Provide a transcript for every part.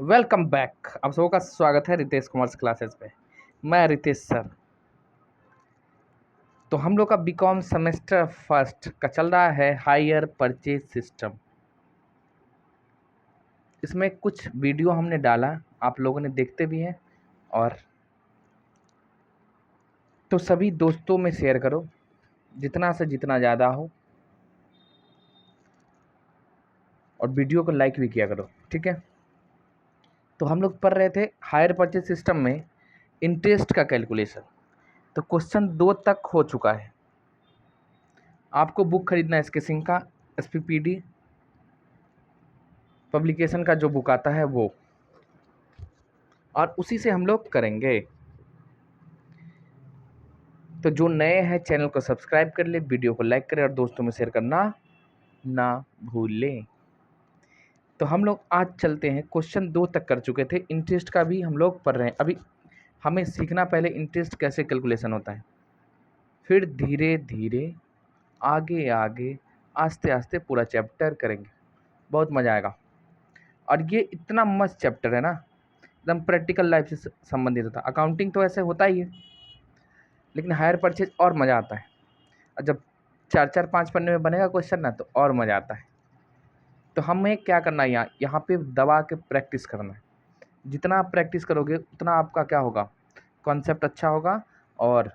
Welcome back. आप सबों का स्वागत है रितेश कॉमर्स क्लासेस पे। मैं रितेश सर। तो हम लोग का बीकॉम सेमेस्टर फर्स्ट का चल रहा है हायर परचेज सिस्टम। इसमें कुछ वीडियो हमने डाला, आप लोगों ने देखते भी हैं। और तो सभी दोस्तों में शेयर करो, जितना से जितना ज़्यादा हो, और वीडियो को लाइक भी किया करो, ठीक है। तो हम लोग पढ़ रहे थे हायर परचेज सिस्टम में इंटरेस्ट का कैलकुलेशन। तो क्वेश्चन 2 तक हो चुका है। आपको बुक खरीदना है इसके सिंह का, SPPD पब्लिकेशन का जो बुक आता है वो, और उसी से हम लोग करेंगे। तो जो नए हैं चैनल को सब्सक्राइब कर ले, वीडियो को लाइक करें और दोस्तों में शेयर करना ना भूलें। तो हम लोग आज चलते हैं, क्वेश्चन 2 तक कर चुके थे। इंटरेस्ट का भी हम लोग पढ़ रहे हैं। अभी हमें सीखना पहले इंटरेस्ट कैसे कैलकुलेशन होता है, फिर धीरे धीरे आगे आगे आस्ते आस्ते पूरा चैप्टर करेंगे। बहुत मज़ा आएगा। और ये इतना मस्त चैप्टर है ना, एकदम प्रैक्टिकल लाइफ से संबंधित होता है। अकाउंटिंग तो ऐसे होता ही है, लेकिन हायर परचेज और मज़ा आता है। और जब 4-4-5 पन्ने में बनेगा क्वेश्चन ना, तो और मज़ा आता है। तो हमें क्या करना है, यहाँ पे दबा के प्रैक्टिस करना है। जितना आप प्रैक्टिस करोगे उतना आपका क्या होगा, कॉन्सेप्ट अच्छा होगा और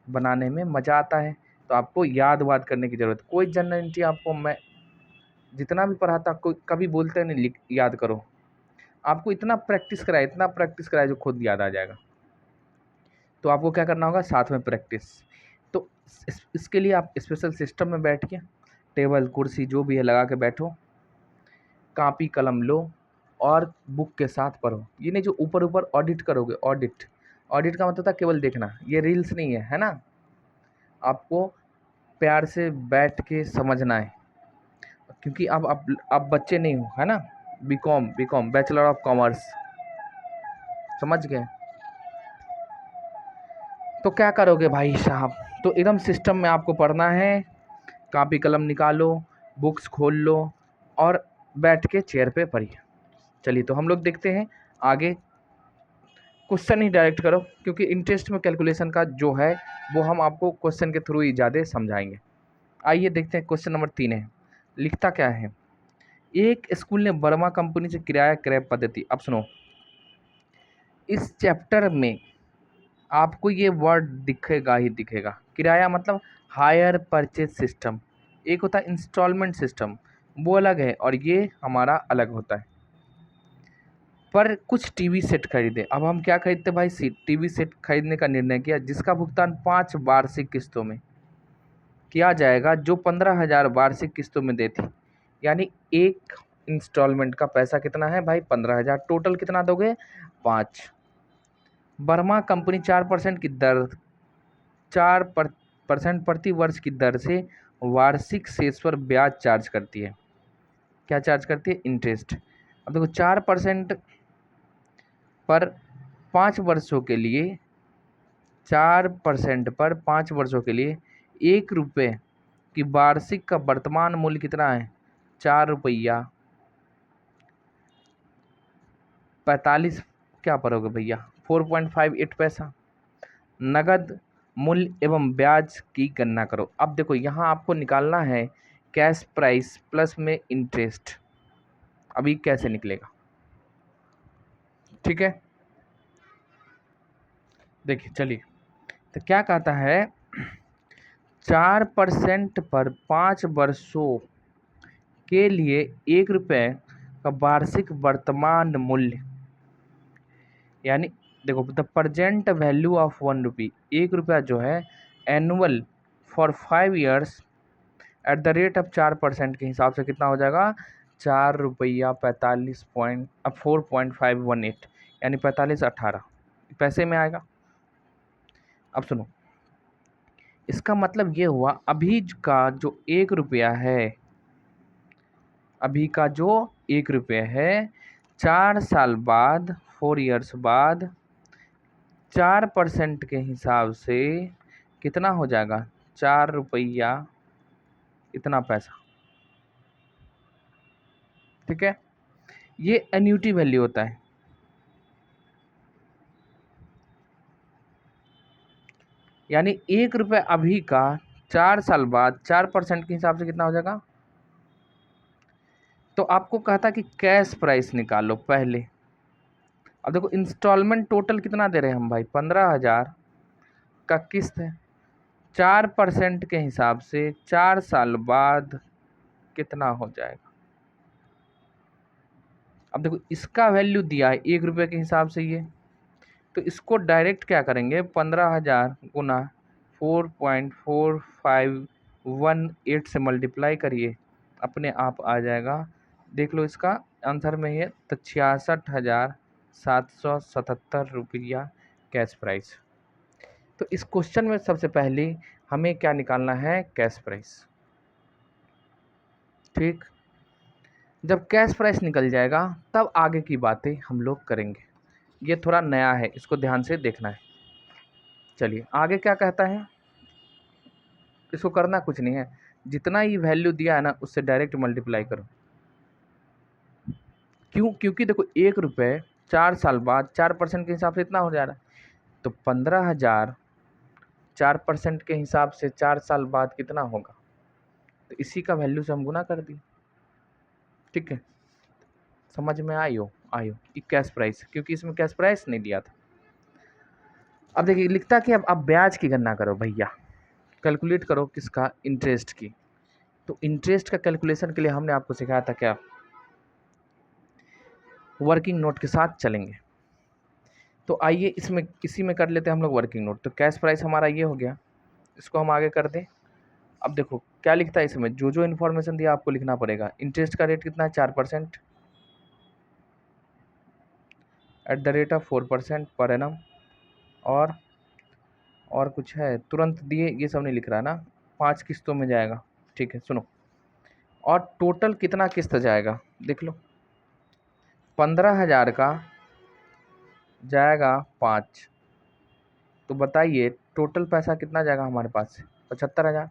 बनाने में मज़ा आता है। तो आपको याद वाद करने की ज़रूरत, कोई जनरल एंट्री आपको मैं जितना भी पढ़ाता, कोई कभी बोलते नहीं लिख याद करो। आपको इतना प्रैक्टिस कराए जो खुद याद आ जाएगा। तो आपको क्या करना होगा, साथ में प्रैक्टिस। तो इसके लिए आप स्पेशल सिस्टम में बैठ के, टेबल कुर्सी जो भी है लगा के बैठो, कॉपी कलम लो और बुक के साथ पढ़ो। ये नहीं जो ऊपर ऊपर ऑडिट करोगे। ऑडिट का मतलब था केवल देखना, ये रील्स नहीं है, है ना। आपको प्यार से बैठ के समझना है, क्योंकि अब आप बच्चे नहीं हो, है ना। बीकॉम बैचलर ऑफ कॉमर्स, समझ गए। तो क्या करोगे भाई साहब, तो एकदम सिस्टम में आपको पढ़ना है। कॉपी कलम निकालो, बुक्स खोल लो और बैठ के चेयर पे पढ़िए। चलिए तो हम लोग देखते हैं आगे। क्वेश्चन ही डायरेक्ट करो, क्योंकि इंटरेस्ट में कैलकुलेशन का जो है वो हम आपको क्वेश्चन के थ्रू ही ज़्यादा समझाएंगे। आइए देखते हैं, क्वेश्चन नंबर 3 है। लिखता क्या है, एक स्कूल ने वर्मा कंपनी से किराया क्रय पद्धति। अब सुनो, इस चैप्टर में आपको ये वर्ड दिखेगा ही दिखेगा। किराया मतलब हायर परचेज सिस्टम। एक होता है इंस्टॉलमेंट सिस्टम, वो अलग है, और ये हमारा अलग होता है। पर कुछ टीवी सेट खरीदे। अब हम क्या खरीदते भाई, टीवी सेट खरीदने का निर्णय किया, जिसका भुगतान 5 वार्षिक किस्तों में किया जाएगा, जो 15,000 वार्षिक किस्तों में देती। यानी एक इंस्टॉलमेंट का पैसा कितना है भाई, 15,000। टोटल कितना दोगे, 5। वर्मा कंपनी 4% की दर 4% प्रति वर्ष की दर से वार्षिक शेष पर ब्याज चार्ज करती है। क्या चार्ज करती है, इंटरेस्ट। अब देखो 4% पर 5 वर्षों के लिए, 4% पर 5 वर्षों के लिए 1 रुपये की वार्षिक का वर्तमान मूल्य कितना है, 4 रुपया 45, क्या पढ़ोगे भैया, 4.58 पैसा। नगद मूल्य एवं ब्याज की गणना करो। अब देखो यहाँ आपको निकालना है कैश प्राइस प्लस में इंटरेस्ट। अभी कैसे निकलेगा, ठीक है। देखिए चलिए, तो क्या कहता है, 4% पर 5 वर्षों के लिए 1 रुपये का वार्षिक वर्तमान मूल्य, यानी देखो द प्रजेंट वैल्यू ऑफ 1 रुपी, 1 रुपया जो है annual for 5 years at the rate of 4% के हिसाब से कितना हो जाएगा, 4 रुपया 45 पॉइंट, अब 4.518, यानी 45.18 पैसे में आएगा। अब सुनो, इसका मतलब ये हुआ अभी का जो 1 रुपया है, अभी का जो 1 रुपया है, 4 साल बाद, 4 ईयर्स बाद 4% के हिसाब से कितना हो जाएगा, 4 रुपया इतना पैसा, ठीक है। ये एन्यूटी वैल्यू होता है, यानी 1 रुपये अभी का 4 साल बाद 4% के हिसाब से कितना हो जाएगा। तो आपको कहा था कि कैश प्राइस निकालो पहले। अब देखो इंस्टॉलमेंट टोटल कितना दे रहे हैं हम भाई, 15,000 का किस्त है। 4% के हिसाब से 4 साल बाद कितना हो जाएगा। अब देखो इसका वैल्यू दिया है 1 रुपये के हिसाब से ये, तो इसको डायरेक्ट क्या करेंगे, 15,000 गुना 4.4518 से मल्टीप्लाई करिए, अपने आप आ जाएगा। देख लो इसका आंसर में है तो 66,777 रुपया कैश प्राइस। तो इस क्वेश्चन में सबसे पहले हमें क्या निकालना है, कैश प्राइस। ठीक, जब कैश प्राइस निकल जाएगा तब आगे की बातें हम लोग करेंगे। ये थोड़ा नया है, इसको ध्यान से देखना है। चलिए आगे क्या कहता है, इसको करना कुछ नहीं है, जितना ही वैल्यू दिया है ना उससे डायरेक्ट मल्टीप्लाई करो। क्यों, क्योंकि देखो 1 रुपये 4 साल बाद 4% के हिसाब से इतना हो जा रहा है, तो 15,000 4% के हिसाब से 4 साल बाद कितना होगा, तो इसी का वैल्यू से हम गुना कर दिए। ठीक है, समझ में आयो कैश प्राइस, क्योंकि इसमें कैश प्राइस नहीं दिया था। अब देखिए लिखता कि अब ब्याज की गणना करो भैया, कैलकुलेट करो किसका, इंटरेस्ट की। तो इंटरेस्ट का कैलकुलेशन के लिए हमने आपको सिखाया था क्या, वर्किंग नोट के साथ चलेंगे। तो आइए इसमें इसी में कर लेते हैं हम लोग वर्किंग नोट। तो कैश प्राइस हमारा ये हो गया, इसको हम आगे कर दें। अब देखो क्या लिखता है इसमें, जो जो इन्फॉर्मेशन दिया आपको लिखना पड़ेगा। इंटरेस्ट का रेट कितना है, 4% at the rate of 4% per annum, और कुछ है तुरंत दिए, ये सब नहीं लिख रहा है ना, 5 किस्तों में जाएगा। ठीक है सुनो, और टोटल कितना किस्त जाएगा देख लो, 15,000 का जाएगा 5, तो बताइए टोटल पैसा कितना जाएगा हमारे पास से, 75,000।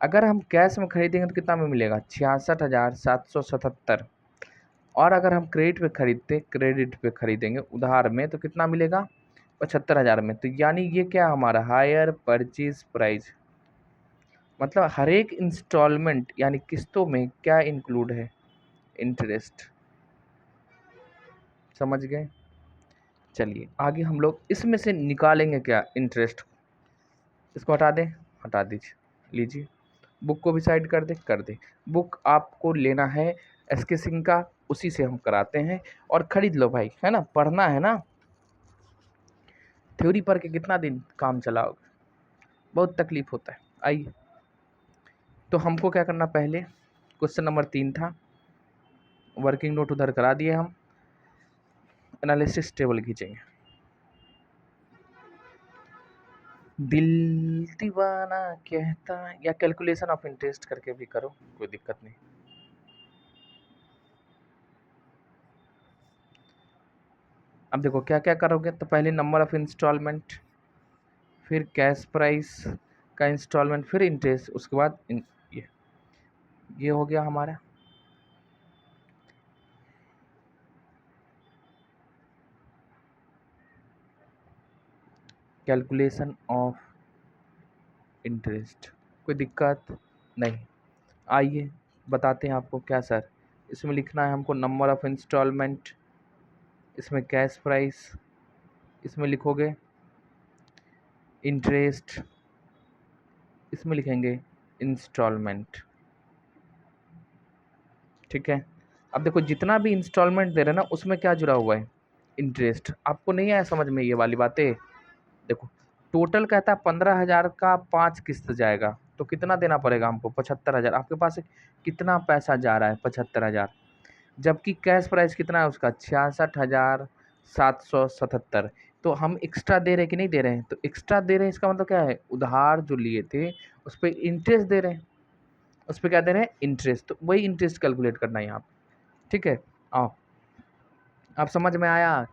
अगर हम कैश में खरीदेंगे तो कितना में मिलेगा, 66,777। और अगर हम क्रेडिट पे खरीदेंगे उधार में तो कितना मिलेगा, 75,000 में। तो यानी ये क्या हमारा हायर परचेज प्राइस, मतलब हर एक इंस्टॉलमेंट यानी किस्तों में क्या इंक्लूड है, इंटरेस्ट। समझ गए। चलिए आगे हम लोग इसमें से निकालेंगे क्या, इंटरेस्ट। इसको हटा दें, हटा दीजिए, लीजिए बुक को भी साइड कर दे। बुक आपको लेना है एसके सिंह का, उसी से हम कराते हैं, और ख़रीद लो भाई, है ना, पढ़ना है ना। थ्योरी पढ़ के कितना दिन काम चलाओगे, बहुत तकलीफ होता है। आइए तो हमको क्या करना, पहले क्वेश्चन नंबर 3 था, वर्किंग नोट उधर करा दिए हम, एनालिसिस टेबल खींचेंगे। दिल दीवाना कहता, या कैलकुलेशन ऑफ इंटरेस्ट करके भी करो, कोई दिक्कत नहीं। अब देखो क्या क्या करोगे, तो पहले नंबर ऑफ इंस्टॉलमेंट, फिर कैश प्राइस का इंस्टॉलमेंट, फिर इंटरेस्ट, उसके बाद ये हो गया हमारा। कैलकुलेशन ऑफ इंटरेस्ट, कोई दिक्कत नहीं। आइए बताते हैं आपको क्या सर, इसमें लिखना है हमको नंबर ऑफ इंस्टॉलमेंट, इसमें कैश प्राइस, इसमें लिखोगे इंटरेस्ट, इसमें लिखेंगे इंस्टॉलमेंट। ठीक है, अब देखो जितना भी इंस्टॉलमेंट दे रहे हैं ना उसमें क्या जुड़ा हुआ है, इंटरेस्ट। आपको नहीं आया समझ में ये वाली बातें, देखो टोटल कहता है 15,000 का 5 किस्त जाएगा, तो कितना देना पड़ेगा हमको, 75,000। आपके पास कितना पैसा जा रहा है, 75,000, जबकि कैश प्राइस कितना है उसका, 66,777। तो हम एक्स्ट्रा दे रहे हैं कि नहीं दे रहे हैं, तो एक्स्ट्रा दे रहे हैं इसका मतलब क्या है, उधार जो लिए थे उस पर इंटरेस्ट दे रहे हैं, उस पर क्या दे रहे हैं, इंटरेस्ट। तो वही इंटरेस्ट कैलकुलेट करना है यहाँ पे। ठीक है, आओ आप समझ में आया।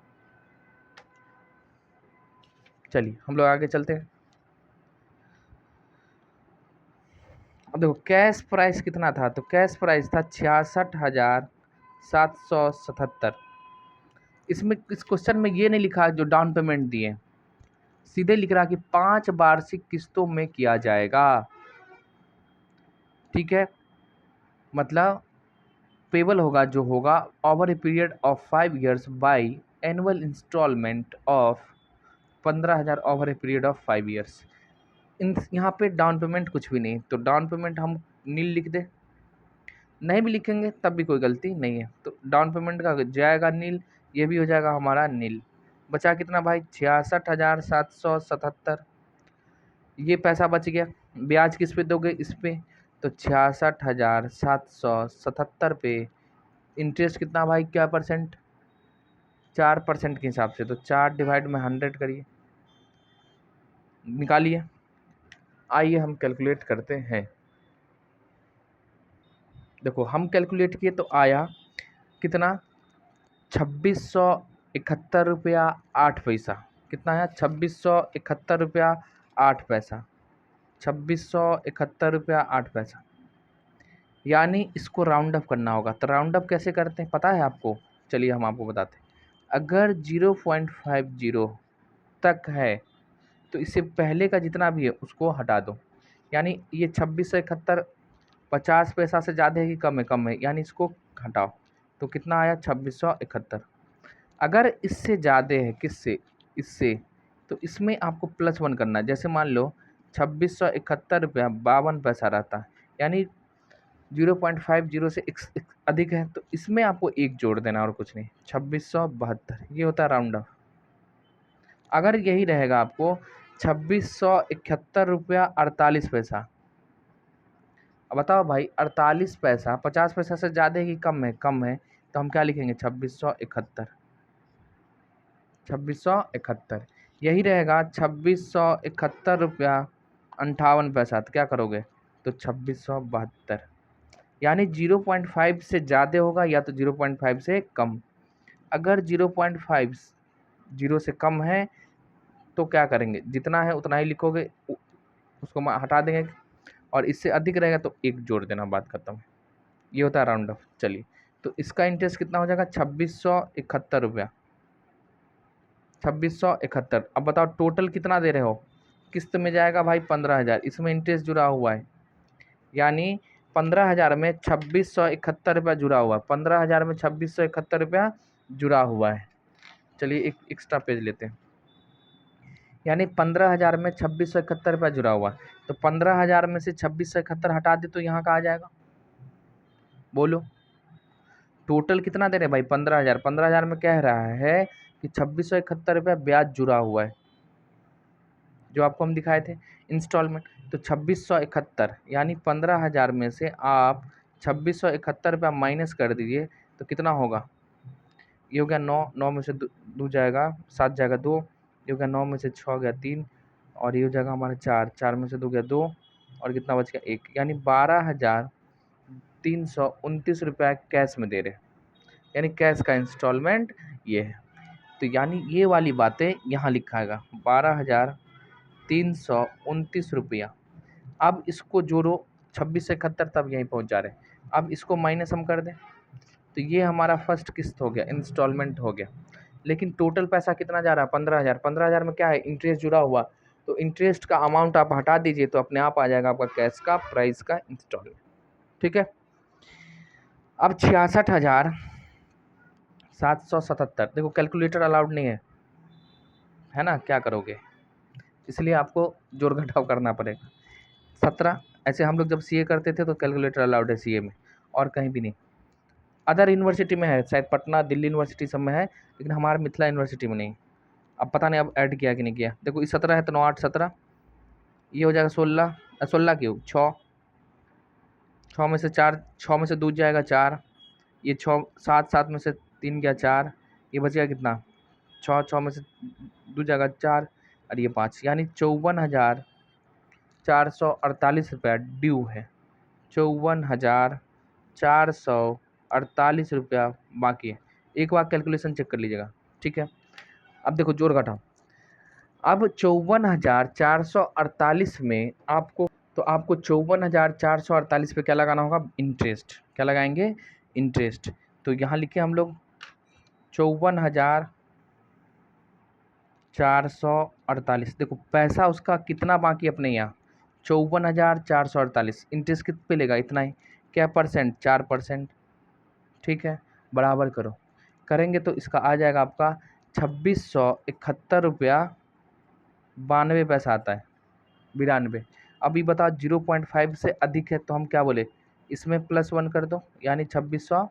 चलिए हम लोग आगे चलते हैं। अब देखो कैश प्राइस कितना था, तो कैश प्राइस था 66,777। 777। इसमें इस क्वेश्चन में ये नहीं लिखा जो डाउन पेमेंट दिए, सीधे लिख रहा कि 5 वार्षिक किस्तों में किया जाएगा। ठीक है, मतलब पेबल होगा जो होगा over a period of 5 years by annual installment of 15,000 over a period of 5 years। यहाँ पे डाउन पेमेंट कुछ भी नहीं, तो डाउन पेमेंट हम नील लिख दे, नहीं भी लिखेंगे तब भी कोई गलती नहीं है। तो डाउन पेमेंट का जाएगा नील, ये भी हो जाएगा हमारा नील। बचा कितना भाई, 66,777। ये पैसा बच गया। ब्याज किस पे दोगे, इस पे, तो 66,777 पे इंटरेस्ट कितना भाई, क्या परसेंट, 4% के हिसाब से। तो 4 डिवाइड में 100 करिए, निकालिए। आइए हम कैलकुलेट करते हैं। देखो हम कैलकुलेट किए तो आया कितना, 2671 रुपया 8 पैसा। कितना आया, 2671 रुपया 8 पैसा, 2671 रुपया 8 पैसा। यानी इसको राउंड अप करना होगा। तो राउंड अप कैसे करते हैं पता है आपको, चलिए हम आपको बताते हैं। अगर 0.50 तक है तो इससे पहले का जितना भी है उसको हटा दो। यानी ये 2671 50 पैसा से ज़्यादा है कि कम है, कम है, यानी इसको हटाओ। तो कितना आया, 2671। अगर इससे ज़्यादा है, किससे, इससे, तो इसमें आपको +1 करना है। जैसे मान लो 2671 रुपया 52 पैसा रहता है, यानी 0.50 से अधिक है, तो इसमें आपको 1 जोड़ देना और कुछ नहीं, 2672। ये होता है राउंड ऑफ। अगर यही रहेगा आपको 2671 रुपया 48 पैसा, अब बताओ भाई 48 पैसा 50 पैसा से ज़्यादा है कि कम है, कम है, तो हम क्या लिखेंगे, 2671, 2671। यही रहेगा 2671 रुपया 58 पैसा, तो क्या करोगे, तो 2672। यानी 0.5 से ज़्यादा होगा या तो 0.5 से कम। अगर 0.5 0 से कम है तो क्या करेंगे, जितना है उतना ही लिखोगे, उसको हटा देंगे, और इससे अधिक रहेगा तो 1 जोड़ देना, बात खत्म। ये होता है राउंड ऑफ। चलिए, तो इसका इंटरेस्ट कितना हो जाएगा, 2671 रुपया, 2671। अब बताओ टोटल कितना दे रहे हो, किस्त में जाएगा भाई 15,000, इसमें इंटरेस्ट जुड़ा हुआ है, यानी 15,000 में 2671 रुपया जुड़ा हुआ है, 15,000 में 2671 रुपया जुड़ा हुआ है। चलिए एक एक्स्ट्रा पेज लेते हैं, यानी 15,000 में 2671 रुपया जुड़ा हुआ है, तो 15,000 में से 2671 हटा दे तो यहाँ का आ जाएगा, बोलो टोटल कितना दे रहे भाई, 15,000। 15,000 में कह रहा है कि 2671 रुपया ब्याज जुड़ा हुआ है, जो आपको हम दिखाए थे इंस्टॉलमेंट। तो 2671 यानी 15,000 में से आप 2671 रुपया माइनस कर दीजिए, तो कितना होगा, ये हो गया 9, 9 में से 2 जाएगा, 7 जाएगा 2, ये हो गया 9 में से 6 गया 3, और ये हो जाएगा हमारा 4, 4 में से 2 गया 2, और कितना बच गया 1, यानी 12,329 रुपया कैश में दे रहे, यानी कैश का इंस्टॉलमेंट ये है। तो यानी ये वाली बातें यहाँ लिखाएगा, 12,329 रुपया। अब इसको जोड़ो 26 से 71, तब यहीं पहुँच जा रहे हैं। अब इसको माइनस हम कर दें तो ये हमारा फर्स्ट किस्त हो गया, इंस्टॉलमेंट हो गया। लेकिन टोटल पैसा कितना जा रहा है, 15,000। 15,000 में क्या है, इंटरेस्ट जुड़ा हुआ, तो इंटरेस्ट का अमाउंट आप हटा दीजिए तो अपने आप आ जाएगा आपका कैश का प्राइस का इंस्टॉलमेंट। ठीक है, अब 66,777। देखो कैलकुलेटर अलाउड नहीं है ना, क्या करोगे, इसलिए आपको जोड़ घटाव करना पड़ेगा। 17, ऐसे हम लोग जब सीए करते थे तो कैलकुलेटर अलाउड है सीए में, और कहीं भी नहीं। अदर यूनिवर्सिटी में है, शायद पटना, दिल्ली यूनिवर्सिटी सब में है, लेकिन हमारे मिथिला यूनिवर्सिटी में नहीं। अब पता नहीं अब ऐड किया कि नहीं किया। देखो इस 17 है तो 9 8 17, ये हो जाएगा 16, 16 क्यों 6, 6 में से 4, 6 में से 2 जाएगा 4, ये 6, 7, 7 में से 3 गया 4, ये बच गया कितना 6, 6 में से 2 जाएगा 4, और ये 5, यानी 54,448 रुपया ड्यू है, 54,448 रुपया बाकी है। एक बार कैलकुलेशन चेक कर लीजिएगा, ठीक है। अब देखो जोड़ घटाओ, अब 54,448 में आपको, तो आपको 54,448 पे क्या लगाना होगा, इंटरेस्ट। क्या लगाएंगे, इंटरेस्ट। तो यहाँ लिखे हम लोग 54,448। देखो पैसा उसका कितना बाकी अपने यहाँ 54,448। इंटरेस्ट कित पे लेगा? इतना ही। क्या परसेंट? 4%। ठीक है, बराबर करो। करेंगे तो इसका आ जाएगा आपका 2671 रुपया 92 पैसा आता है, 92। अभी बताओ 0.5 से अधिक है तो हम क्या बोले? इसमें +1 कर दो, यानी 2600।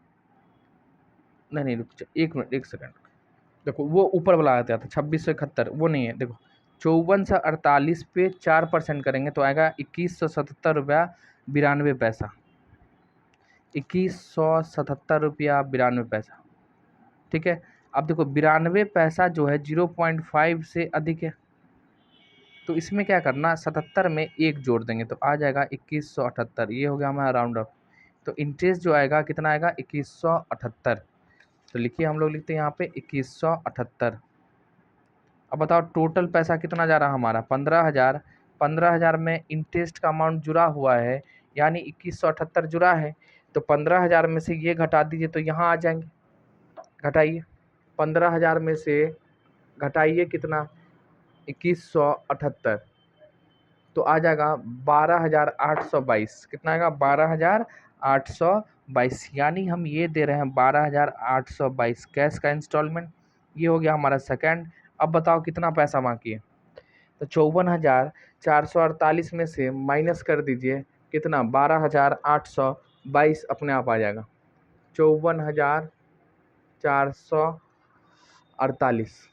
नहीं, रुक जाओ, 1 मिनट, 1 सेकंड। देखो वो ऊपर वाला आता था 2671, वो नहीं है। देखो 5448 पे 4% करेंगे तो आएगा 2177 रुपया 92 पैसा। 2177 रुपया 92 पैसा। ठीक है, अब देखो 92 पैसा जो है 0.5 से अधिक है, तो इसमें क्या करना, 77 में 1 जोड़ देंगे तो आ जाएगा 2178। ये हो गया हमारा राउंड अप। तो इंटरेस्ट जो आएगा कितना आएगा? 2178। तो लिखिए, हम लोग लिखते हैं यहाँ पे 2178। अब बताओ टोटल पैसा कितना जा रहा हमारा? 15,000। 15,000 में इंटरेस्ट का अमाउंट जुड़ा हुआ है, यानी 2178 जुड़ा है। तो 15,000 में से ये घटा दीजिए तो यहाँ आ जाएंगे। घटाइए, 15,000 में से घटाइए कितना? 2178। तो आ जाएगा 12,822। कितना आएगा? 12,822। यानी हम ये दे रहे हैं 12,822 कैश का इंस्टॉलमेंट। ये हो गया हमारा सेकंड। अब बताओ कितना पैसा बाकी है? तो 54,448 में से माइनस कर दीजिए कितना? 12,822 अपने आप आ जाएगा। 54,448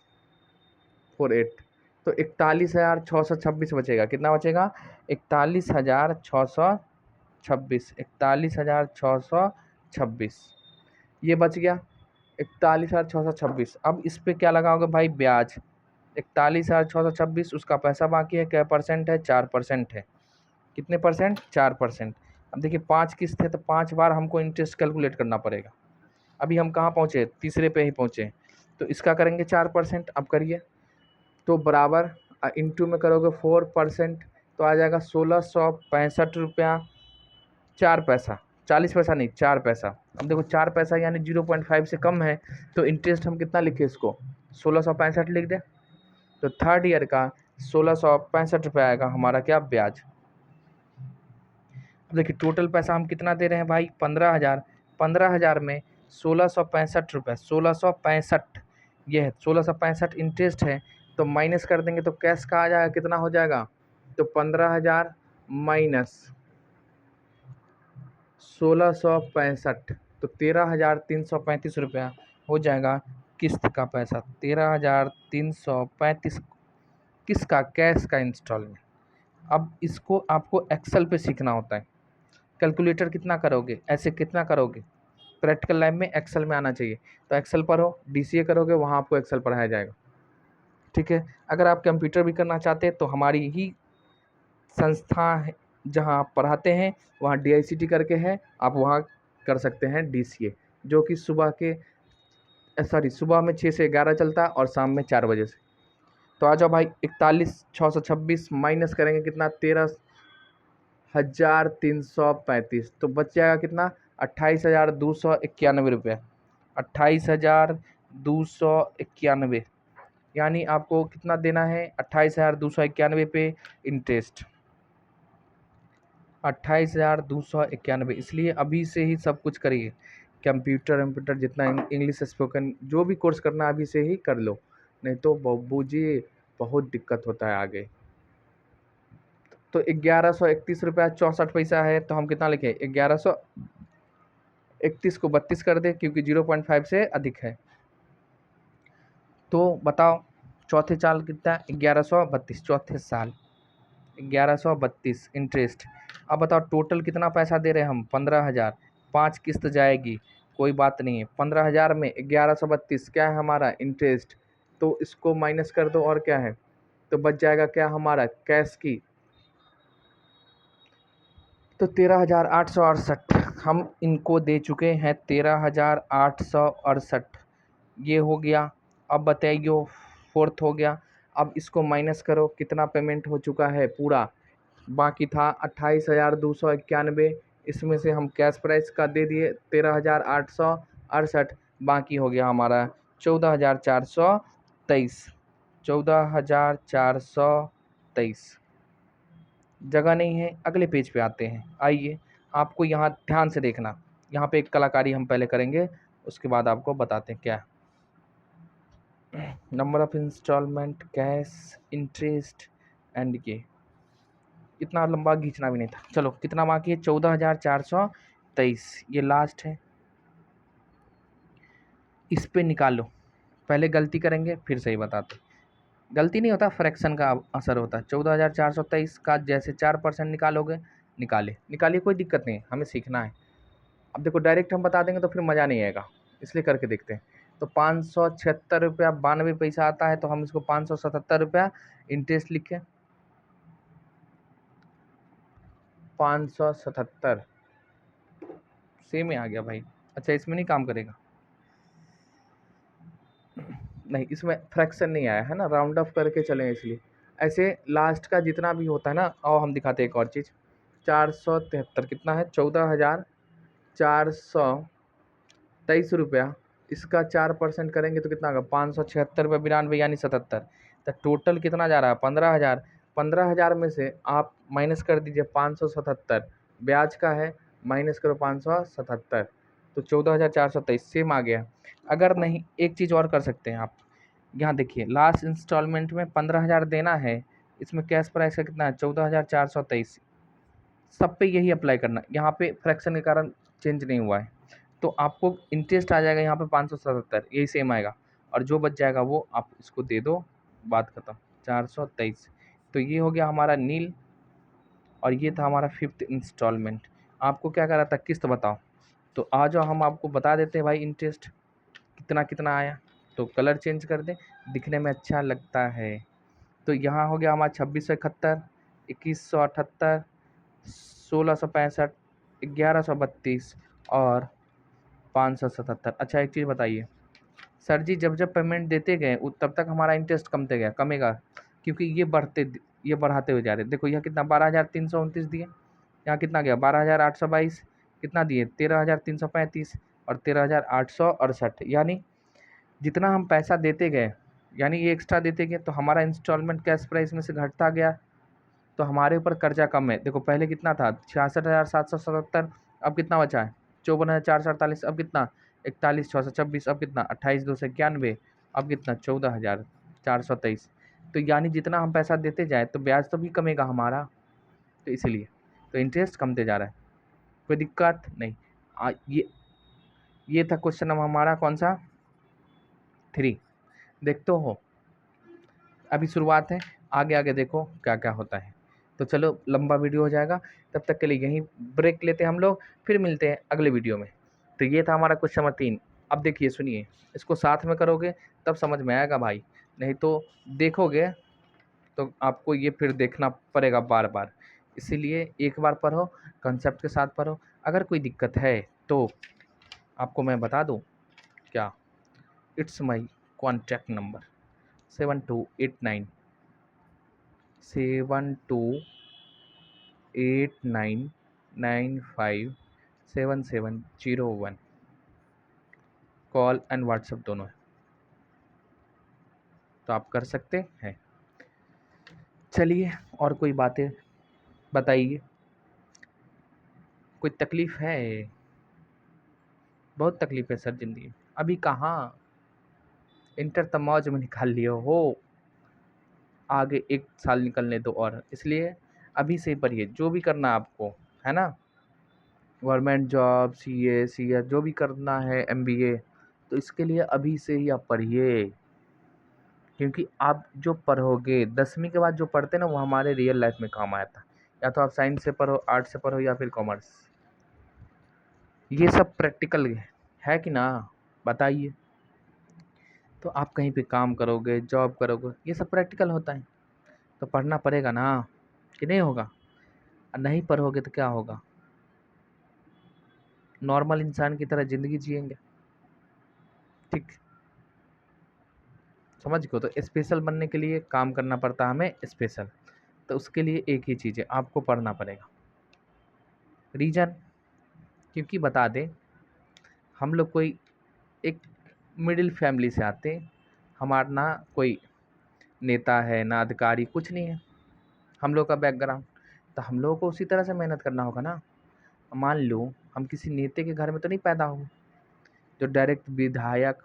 48। तो 41,626 बचेगा। कितना बचेगा? 41,626। 41,626 ये बच गया। 41,626। अब इस पे क्या लगाओगे भाई? ब्याज। 41,626 उसका पैसा बाकी है। क्या परसेंट है? 4% है। कितने परसेंट? 4%। अब देखिए 5 किस्त है तो 5 बार हमको इंटरेस्ट कैलकुलेट करना पड़ेगा। अभी हम कहाँ पहुँचे? तीसरे पे ही पहुँचे। तो इसका करेंगे 4%। अब करिए तो बराबर इंटू में करोगे 4% तो आ जाएगा 1,665 रुपया 4 पैसा। 40 पैसा नहीं, 4 पैसा। अब देखो 4 पैसा यानी 0.5 से कम है, तो इंटरेस्ट हम कितना लिखे इसको? 1,665 लिख दें। तो थर्ड ईयर का 1,665 रुपया आएगा हमारा क्या? ब्याज। अब देखिए टोटल पैसा हम कितना दे रहे हैं भाई? 15,000। 15,000 में 1,665 रुपये, 1,665 ये है, 1,665 इंटरेस्ट है। तो माइनस कर देंगे तो कैश का आ जाएगा, कितना हो जाएगा? तो 15,000 माइनस 1,665 तो 13,335 रुपया हो जाएगा किस्त का पैसा। 13,335 किसका? कैश का इंस्टॉलमेंट। अब इसको आपको एक्सेल पे सीखना होता है। कैलकुलेटर कितना करोगे? ऐसे कितना करोगे? प्रैक्टिकल लाइफ में एक्सेल में आना चाहिए। तो एक्सेल पढ़ो, डीसीए करोगे, वहाँ आपको एक्सेल पढ़ाया जाएगा। ठीक है, अगर आप कंप्यूटर भी करना चाहते हैं तो हमारी ही संस्था है जहाँ आप पढ़ाते हैं, वहाँ DICT करके है, आप वहाँ कर सकते हैं डीसीए, जो कि सुबह में 6 से 11 चलता है और शाम में 4 बजे से। तो आ जाओ भाई, 41,626 माइनस करेंगे कितना? 13,335। तो बच जाएगा कितना? 28,291 रुपये। 28,291 यानी आपको कितना देना है? 28,291 पे इंटरेस्ट। 28,291। इसलिए अभी से ही सब कुछ करिए। कंप्यूटर जितना इंग्लिश स्पोकन जो भी कोर्स करना है अभी से ही कर लो, नहीं तो बब्बू जी बहुत दिक्कत होता है आगे। तो 1,131 रुपया 64 पैसा है, तो हम कितना लिखें? 1,131 को 32 कर दे क्योंकि 0.5 से अधिक है। तो बताओ चौथे साल कितना? 1,132 चौथे साल 1,132 इंटरेस्ट। अब बताओ टोटल कितना पैसा दे रहे हैं हम? 15,000। 5 किस्त जाएगी, कोई बात नहीं है। 15,000 में 1,132 क्या है हमारा? इंटरेस्ट। तो इसको माइनस कर दो और क्या है? तो बच जाएगा क्या हमारा? कैश की। तो 13,868 हम इनको दे चुके हैं। 13,868 ये हो गया। अब बताइए फोर्थ हो गया। अब इसको माइनस करो, कितना पेमेंट हो चुका है पूरा? बाकी था 28,291। इसमें से हम कैश प्राइस का दे दिए 68, बाकी हो गया हमारा 14,423। 14,423 जगह नहीं है। अगले पेज पे आते हैं। आइए, आपको यहाँ ध्यान से देखना। यहाँ पे एक कलाकारी हम पहले करेंगे, उसके बाद आपको बताते हैं क्या। Number of installment, cash, interest and ये इतना लंबा खींचना भी नहीं था। चलो, कितना बाकी है? 14,423, ये लास्ट है। इस पे निकालो। पहले गलती करेंगे, फिर सही बताते। गलती नहीं होता, फ्रैक्शन का असर होता है। 14,423 का जैसे 4% निकालोगे, निकालिए, कोई दिक्कत नहीं है, हमें सीखना है। अब देखो, डायरेक्ट हम बता देंगे तो फिर मज़ा नहीं आएगा, इसलिए करके देखते हैं। तो 576 रुपया 92 पैसा आता है, तो हम इसको 577 रुपया इंटरेस्ट लिखें। 577 सेम ही आ गया भाई। अच्छा, इसमें नहीं काम करेगा? नहीं, इसमें फ्रैक्शन नहीं आया है ना, राउंड ऑफ करके चलें, इसलिए ऐसे लास्ट का जितना भी होता है ना। और हम दिखाते हैं एक और चीज़। 473 कितना है? 14,423 रुपया। इसका 4% करेंगे तो कितना होगा? 576 रुपये 92 यानी 77। तो टोटल कितना जा रहा है? 15,000। 15,000 में से आप माइनस कर दीजिए 577, ब्याज का है, माइनस करो 577, तो 14,423 सेम आ गया। अगर नहीं, एक चीज़ और कर सकते हैं आप। यहाँ देखिए, लास्ट इंस्टॉलमेंट में 15,000 देना है। इसमें कैश प्राइस का कितना है? 14,423। सब पे यही अप्लाई करना। यहाँ पे फ्रैक्शन के कारण चेंज नहीं हुआ है, तो आपको इंटरेस्ट आ जाएगा यहाँ पे 577, यही सेम आएगा। और जो बच जाएगा वो आप इसको दे दो, बात खत्म। 423। तो ये हो गया हमारा नील, और ये था हमारा 5th इंस्टॉलमेंट। आपको क्या करा था? किस्त बताओ। तो आ जाओ, हम आपको बता देते हैं भाई इंटरेस्ट कितना कितना आया। तो कलर चेंज कर दें, दिखने में अच्छा लगता है। तो यहाँ हो गया हमारा 2671, 2178, 1665, 1132 और 577। अच्छा, एक चीज़ बताइए सर जी, जब जब पेमेंट देते गए तब तक हमारा इंटरेस्ट कमेगा, क्योंकि ये बढ़ाते हुए जा रहे हैं। देखो, यह कितना 12,329 दिए, यहाँ कितना गया 12,822, कितना दिए 13,335 और 13,868। यानी जितना हम पैसा देते गए, यानी ये एक्स्ट्रा देते गए, तो हमारा इंस्टॉलमेंट कैश प्राइस में से घटता गया, तो हमारे ऊपर कर्जा कम है। देखो, पहले कितना था? 66,777, अब कितना बचा है? 54,448, अब कितना? 41,626, अब कितना? 28,291, अब कितना? 14,423। तो यानी जितना हम पैसा देते जाए तो ब्याज तो भी कमेगा हमारा, तो इसलिए तो इंटरेस्ट कमते जा रहा है। कोई दिक्कत नहीं। ये था क्वेश्चन हमारा कौन सा? 3। देखते हो, अभी शुरुआत है, आगे आगे देखो क्या क्या होता है। तो चलो, लंबा वीडियो हो जाएगा, तब तक के लिए यहीं ब्रेक लेते हैं हम लोग, फिर मिलते हैं अगले वीडियो में। तो ये था हमारा क्वेश्चन नंबर 3। अब देखिए, सुनिए, इसको साथ में करोगे तब समझ में आएगा भाई, नहीं तो देखोगे तो आपको ये फिर देखना पड़ेगा बार बार। इसीलिए एक बार पढ़ो, कंसेप्ट के साथ पढ़ो। अगर कोई दिक्कत है तो आपको मैं बता दूँ क्या? It's my contact number 7289 7289957701। Call and WhatsApp दोनों है, तो आप कर सकते हैं। चलिए, और कोई बातें बताइए। कोई तकलीफ़ है? बहुत तकलीफ़ है सर ज़िंदगी में। अभी कहाँ? इंटर तो मौज में निकाल लियो हो, आगे 1 साल निकलने दो और, इसलिए अभी से ही पढ़िए जो भी करना है आपको, है ना? गवर्नमेंट जॉब, सीए, सीएस जो भी करना है, एमबीए, तो इसके लिए अभी से ही आप पढ़िए। क्योंकि आप जो पढ़ोगे 10वीं के बाद जो पढ़ते हैं ना, वो हमारे रियल लाइफ में काम आता है। या तो आप साइंस से पढ़ो, आर्ट से पढ़ो, या फिर कॉमर्स। ये सब प्रैक्टिकल है कि ना? बताइए। तो आप कहीं पे काम करोगे, जॉब करोगे, ये सब प्रैक्टिकल होता है, तो पढ़ना पड़ेगा ना, कि नहीं होगा? और नहीं पढ़ोगे तो क्या होगा? नॉर्मल इंसान की तरह ज़िंदगी जिएंगे, ठीक? समझ गए? तो स्पेशल बनने के लिए काम करना पड़ता है हमें स्पेशल। तो उसके लिए एक ही चीज़ है, आपको पढ़ना पड़ेगा। रीज़न, क्योंकि बता दें, हम लोग कोई एक मिडिल फैमिली से आते हैं। हमारा ना कोई नेता है ना अधिकारी, कुछ नहीं है हम लोग का बैकग्राउंड। तो हम लोगों को उसी तरह से मेहनत करना होगा ना। मान लो हम किसी नेता के घर में तो नहीं पैदा हुए जो डायरेक्ट विधायक,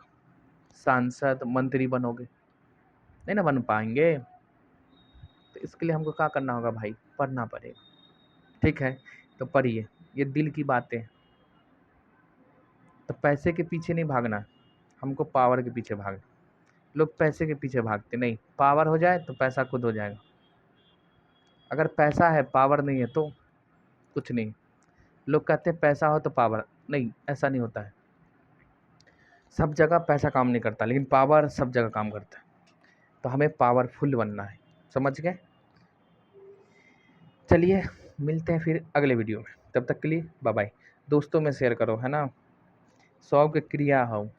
सांसद, मंत्री बनोगे, नहीं ना बन पाएंगे। तो इसके लिए हमको क्या करना होगा भाई, पढ़ना पड़ेगा। ठीक है, तो पढ़िए, ये दिल की बातें। तो पैसे के पीछे नहीं भागना, हमको पावर के पीछे भागना। लोग पैसे के पीछे भागते नहीं, पावर हो जाए तो पैसा खुद हो जाएगा। अगर पैसा है पावर नहीं है तो कुछ नहीं। लोग कहते हैं पैसा हो तो पावर, नहीं, ऐसा नहीं होता है। सब जगह पैसा काम नहीं करता, लेकिन पावर सब जगह काम करता है। तो हमें पावरफुल बनना है, समझ गए। चलिए मिलते हैं फिर अगले वीडियो में, तब तक के लिए बाय बाय। दोस्तों में शेयर करो, है ना। 100 की क्रिया हो।